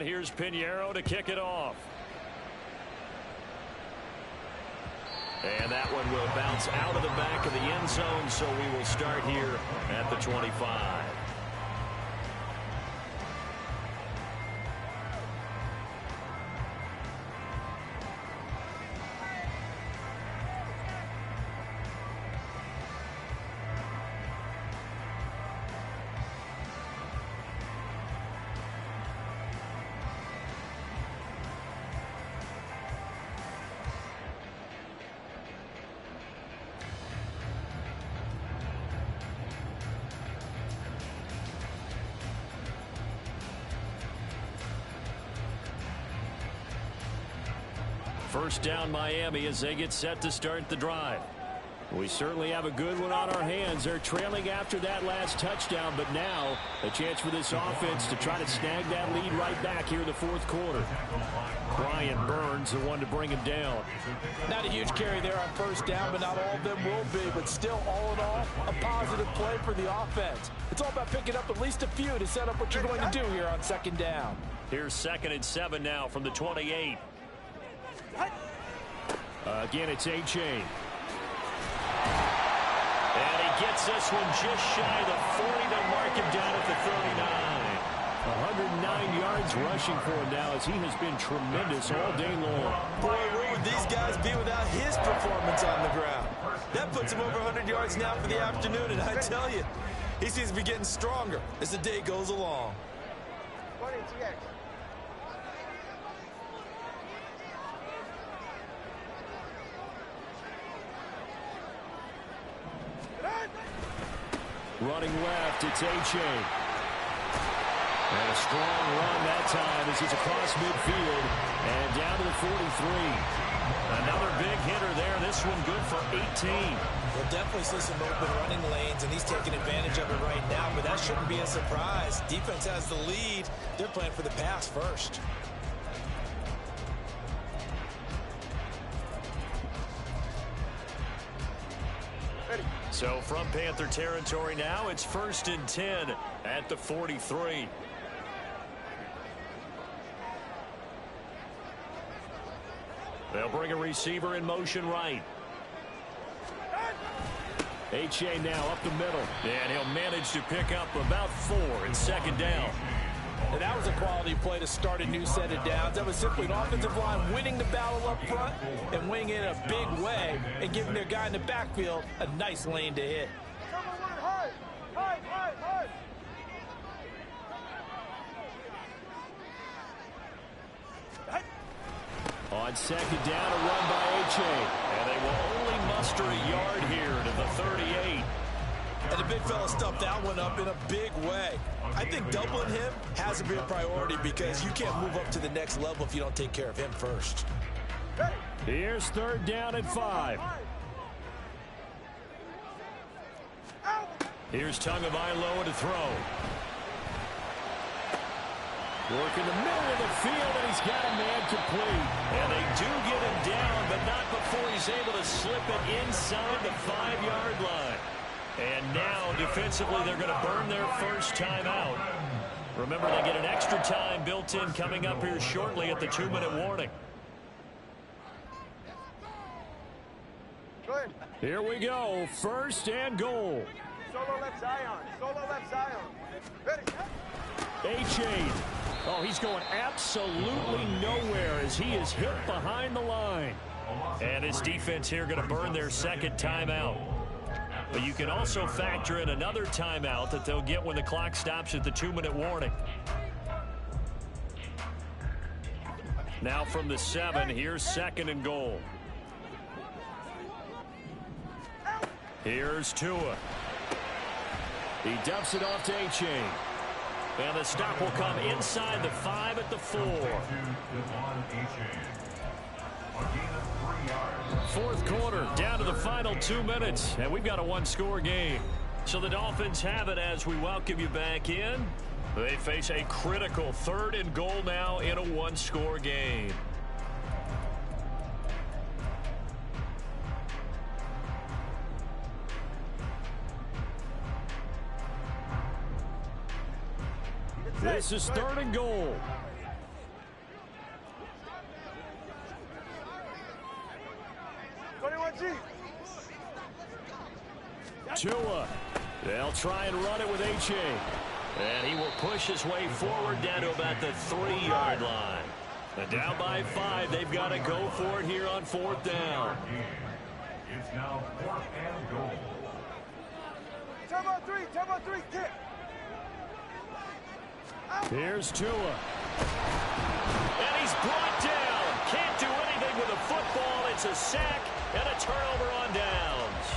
set. Here's Pinheiro to kick it off. And that one will bounce out of the back of the end zone, so we will start here at the 25. First down Miami as they get set to start the drive. We certainly have a good one on our hands. They're trailing after that last touchdown, but now a chance for this offense to try to snag that lead right back here in the fourth quarter. Brian Burns, the one to bring him down. Not a huge carry there on first down, but not all of them will be. But still, all in all, a positive play for the offense. It's all about picking up at least a few to set up what you're going to do here on second down. Here's 2nd and 7 now from the 28. Again, it's A-Chain. And he gets this one just shy of the 40. They'll mark him down at the 39. 109 yards rushing for him now as he has been tremendous all day long. Boy, where would these guys be without his performance on the ground? That puts him over 100 yards now for the afternoon, and I tell you, he seems to be getting stronger as the day goes along. Running left, it's A-Chain. And a strong run that time as he's across midfield and down to the 43. Another big hitter there. This one good for 18. We'll definitely see some open running lanes, and he's taking advantage of it right now, but that shouldn't be a surprise. Defense has the lead. They're playing for the pass first. So from Panther territory now, it's 1st and 10 at the 43. They'll bring a receiver in motion right. A-Chain now up the middle. And he'll manage to pick up about 4 in 2nd down. And that was a quality play to start a new set of downs. That was simply an offensive line winning the battle up front and winning it in a big way and giving their guy in the backfield a nice lane to hit. On 2nd down, a run by A-Chain. And they will only muster a yard here to the 38. And the big fella stuffed that one up in a big way. I think doubling him has to be a priority because you can't move up to the next level if you don't take care of him first. Here's 3rd down and 5. Here's Tmagagaming to throw. Working the middle of the field, and he's got a man complete. And they do get him down, but not before he's able to slip it inside the 5-yard line. And now, defensively, they're going to burn their first timeout. Remember, they get an extra time built in coming up here shortly at the 2-minute warning. Here we go, 1st and goal. Solo left Zion. Solo left Zion. Ready. A-Chain. Oh, he's going absolutely nowhere as he is hit behind the line. And his defense here going to burn their 2nd timeout. But you can also factor in another timeout that they'll get when the clock stops at the 2-minute warning. Now from the 7, here's 2nd and goal. Here's Tua. He dumps it off to A-Chain. And the stop will come inside the 5 at the 4. 4th quarter, down to the final 2 minutes, and we've got a 1-score game. So the Dolphins have it as we welcome you back in. They face a critical 3rd and goal now in a 1-score game. This is 3rd and goal. Tua. They'll try and run it with H.A. And he will push his way forward down to about the 3-yard line. And down by 5, they've got to go for it here on 4th down. It's now 4th and goal. Turbo 3, kick. Here's Tua. And he's brought down. Can't do anything with a football. It's a sack and a turnover on downs.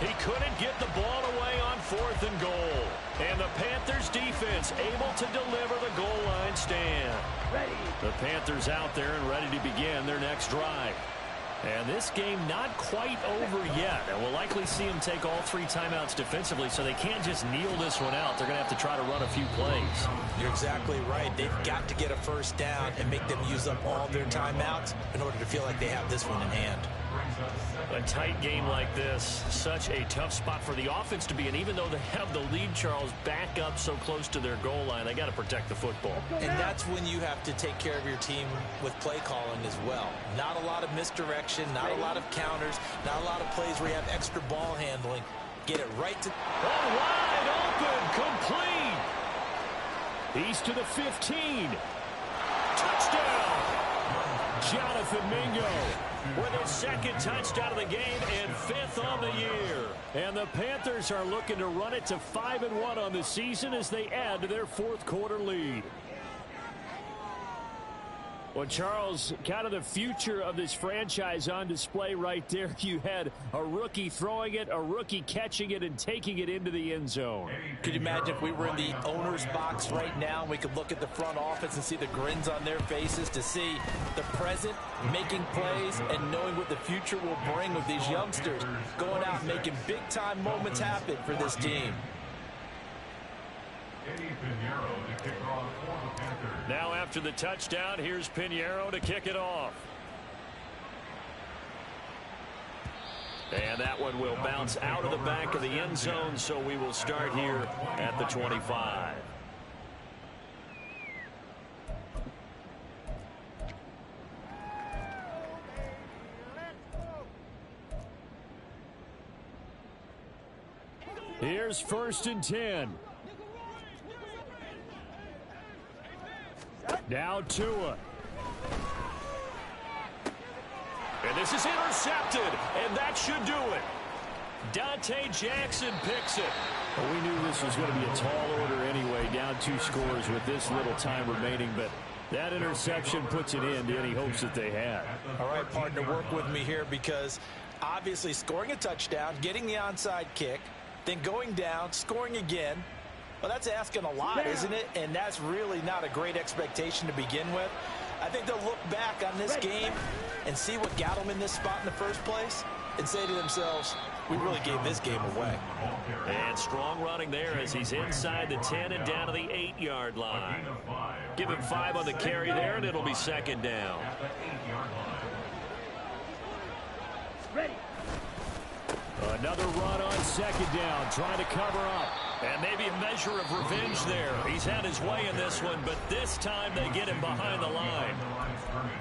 He couldn't get the ball away on 4th and goal. And the Panthers defense able to deliver the goal line stand. Ready. The Panthers out there and ready to begin their next drive. And this game not quite over yet. And we'll likely see them take all 3 timeouts defensively, so they can't just kneel this one out. They're going to have to try to run a few plays. You're exactly right. They've got to get a first down and make them use up all their timeouts in order to feel like they have this one in hand. A tight game like this, such a tough spot for the offense to be in. Even though they have the lead, Charles, back up so close to their goal line, they got to protect the football. And that's when you have to take care of your team with play calling as well. Not a lot of misdirection, not a lot of counters, not a lot of plays where you have extra ball handling. Get it right to... Oh, wide open, complete. He's to the 15. Touchdown. Jonathan Mingo with his 2nd touchdown of the game and 5th on the year. And the Panthers are looking to run it to 5-1 on the season as they add to their 4th quarter lead. Well, Charles, kind of the future of this franchise on display right there. You had a rookie throwing it, a rookie catching it, and taking it into the end zone. Could you imagine if we were in the owner's box right now, we could look at the front office and see the grins on their faces, to see the present making plays and knowing what the future will bring with these youngsters going out and making big-time moments happen for this team. Now after the touchdown, here's Pinheiro to kick it off. And that one will bounce out of the back of the end zone, so we will start here at the 25. Here's 1st and 10. Now Tua. And this is intercepted, and that should do it. Dante Jackson picks it. Well, we knew this was going to be a tall order anyway, down 2 scores with this little time remaining, but that interception puts it in to any hopes that they had. All right, partner, work with me here, because obviously scoring a touchdown, getting the onside kick, then going down, scoring again. Well, that's asking a lot, isn't it? And that's really not a great expectation to begin with. I think they'll look back on this game and see what got them in this spot in the first place and say to themselves, we really gave this game away. And strong running there as he's inside the 10 and down to the 8-yard line. Give him 5 on the carry there, and it'll be 2nd down. Ready. Another run on 2nd down, trying to cover up. And maybe a measure of revenge there. He's had his way in this one, but this time they get him behind the line.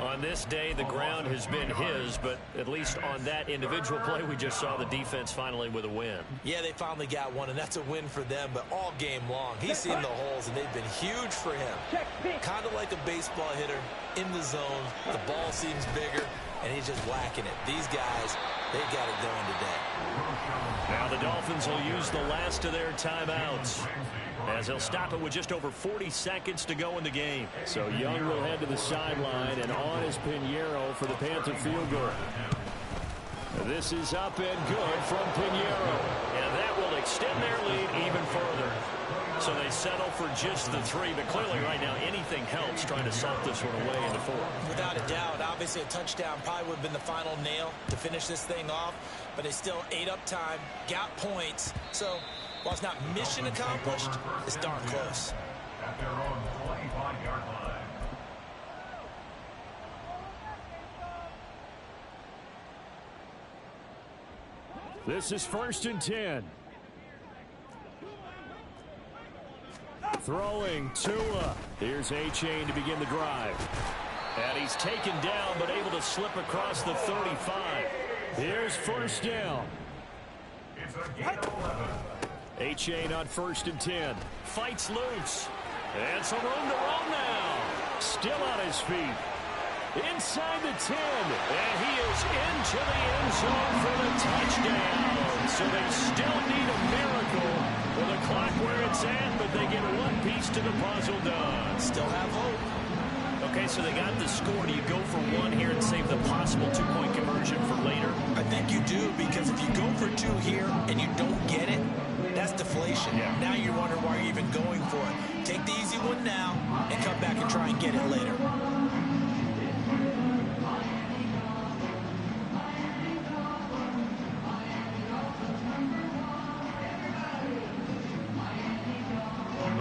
On this day, the ground has been his, but at least on that individual play, we just saw the defense finally with a win. Yeah, they finally got one, and that's a win for them, but all game long, he's seen the holes, and they've been huge for him. Kind of like a baseball hitter in the zone. The ball seems bigger, and he's just whacking it. These guys, they got it going today. Now the Dolphins will use the last of their timeouts as they'll stop it with just over 40 seconds to go in the game. So Young will head to the sideline, and on is Pinheiro for the Panther field goal. This is up and good from Pinheiro, and that will extend their lead even further. So they settle for just the 3, but clearly right now anything helps trying to salt this one away into 4. Without a doubt, obviously a touchdown probably would have been the final nail to finish this thing off, but they still ate up time, got points. So while it's not mission accomplished, it's darn close. At their own 25-yard line. This is 1st and 10. Throwing Tua. Here's A-Chain to begin the drive. And he's taken down but able to slip across the 35. Here's first down. It's a gain of 11. A-Chain on 1st and 10. Fights loose. And some room to run now. Still on his feet. Inside the 10. And he is into the end zone for the touchdown. So they still need a miracle with the clock where it's at, but they get one piece to the puzzle done. Still have hope. Okay, so they got the score. Do you go for one here and save the possible two-point conversion for later? I think you do, because if you go for two here and you don't get it, that's deflation. Yeah. Now you wonder why you're even going for it. Take the easy one now and come back and try and get it later.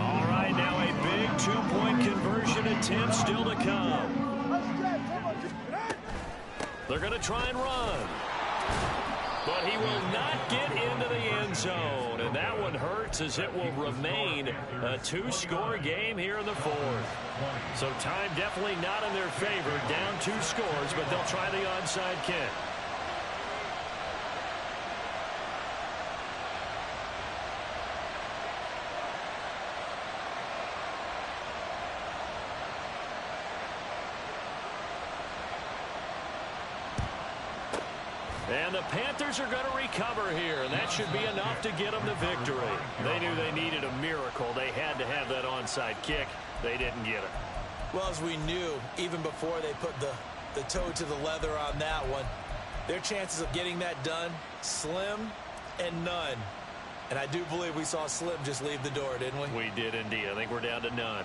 All right, now a big two-point conversion attempt still to come. They're going to try and run. But he will not get into the end zone. And that one hurts, as it will remain a two-score game here in the fourth. So time definitely not in their favor. Down 2 scores, but they'll try the onside kick. And the Panthers are going to recover here, and that should be enough to get them the victory. They knew they needed a miracle. They had to have that onside kick. They didn't get it. Well, as we knew, even before they put the toe to the leather on that one, their chances of getting that done, slim and none. And I do believe we saw Slim just leave the door, didn't we? We did indeed. I think we're down to none.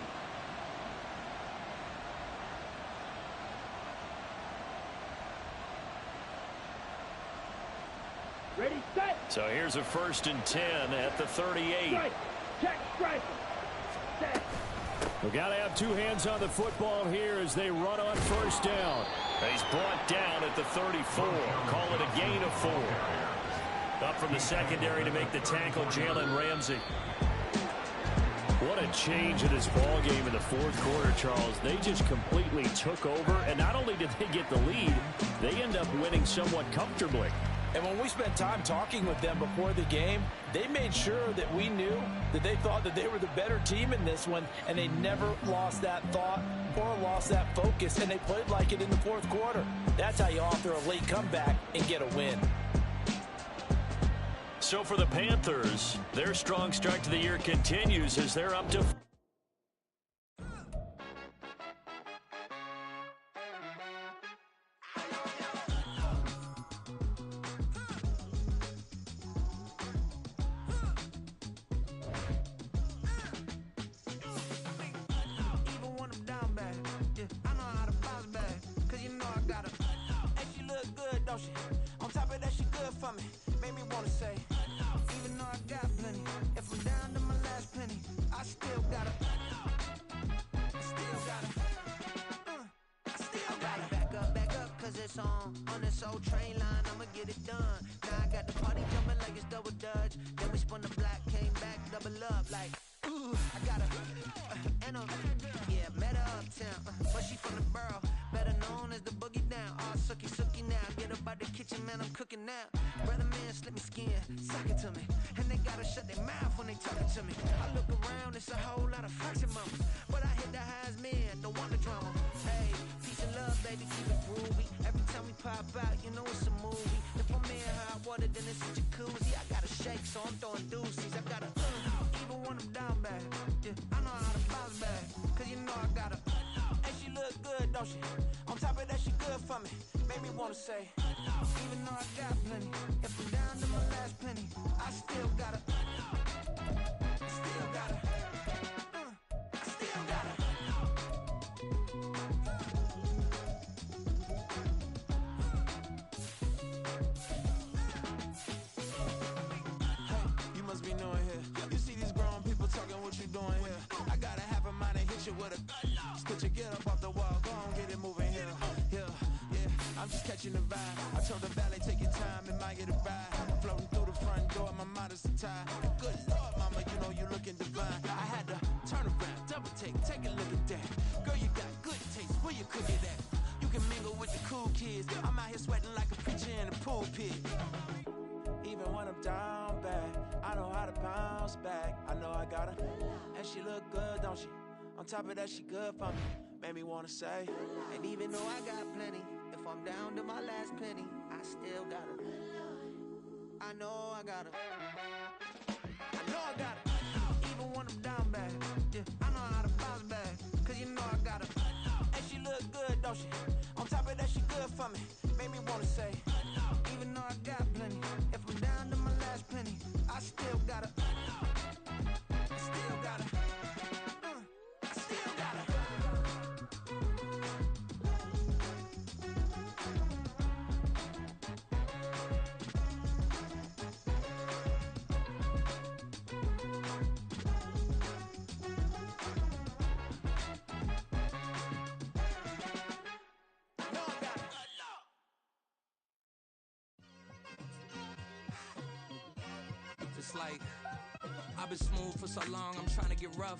Ready, set. So here's a 1st and 10 at the 38. Strike. Check, strike. Set. We've got to have two hands on the football here as they run on 1st down. He's brought down at the 34. Call it a gain of 4. Up from the secondary to make the tackle, Jalen Ramsey. What a change in this ball game in the fourth quarter, Charles. They just completely took over, and not only did they get the lead, they end up winning somewhat comfortably. And when we spent time talking with them before the game, they made sure that we knew that they thought that they were the better team in this one, and they never lost that thought or lost that focus, and they played like it in the fourth quarter. That's how you author a late comeback and get a win. So for the Panthers, their strong start to the year continues as they're up to... On top of that, she good for me. Made me wanna say, even though I got plenty, if I'm down to my last penny, I still gotta back up, cause it's on this old train line, I'ma get it done. Now I got the party jumping like it's double dutch. Then we spun the block, came back, double up, like, ooh, I got yeah, met her uptown, but she from the borough, better known as the boogie down. All sookie now, get up out the kitchen, man, I'm cooking now. Brother man, slip me skin, sock it to me, and they gotta shut their mouth when they talking to me. I look around, it's a whole lot of flirting mamas, but I hit the highs, man, don't want the drama. Hey, peace and love, baby, keep it groovy. Every time we pop out, you know it's a movie. If I'm in hot water, then it's a jacuzzi. I gotta shake, so I'm throwing deuces. I gotta even when I'm down bad. Yeah, I know how to bounce back, cause you know I gotta. And she look good, don't she? On top of that, she good for me. Made me wanna say, even though I got plenty, if I'm down to my last penny, I still gotta. Get up off the wall, go on, get it moving here. Yeah, I'm just catching the vibe. I told the valet, take your time, it might get a ride. I'm floating through the front door, my modest attire. Good Lord, mama, you know you looking divine. I had to turn around, double take a look at that. Girl, you got good taste, where you cook it at? You can mingle with the cool kids. I'm out here sweating like a preacher in a pulpit. Even when I'm down bad, I know how to bounce back. I know I gotta, and she look good, don't she? On top of that, she good for me. Made me wanna say, and even though I got plenty, if I'm down to my last penny, I still gotta. I know I gotta. I know I gotta. Even when I'm down bad, yeah, I know how to bounce back. Cause you know I gotta. And she look good, don't she? On top of that, she good for me. Made me wanna say, even though I got plenty, if I'm down to my last penny, I still gotta. I still gotta. I still gotta. No, I gotta. It's like I've been smooth for so long, I'm trying to get rough.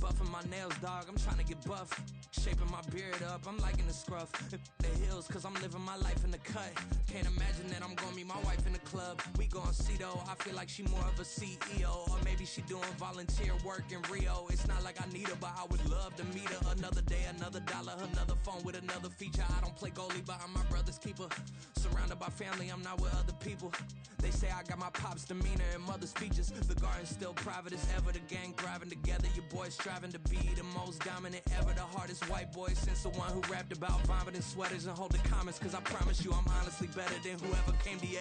Buffing my nails, dog, I'm trying to get buff. Shaping my beard up, I'm liking the scruff. The hills, cause I'm living my life in the cut. Can't imagine that I'm gonna meet my wife in the club. We gon' see though, I feel like she more of a CEO. Or maybe she doing volunteer work in Rio. It's not like I need her, but I would love to meet her. Another day, another dollar, another phone with another feature. I don't play goalie, but I'm my brother's keeper. Surrounded by family, I'm not with other people. They say I got my pop's demeanor and mother's features. The garden's still private as ever. The gang thriving together. Your boys striving to be the most dominant ever. The hardest white boy since the one who rapped about vomiting sweaters and holding comments. Cause I promise you I'm honestly better than whoever came to your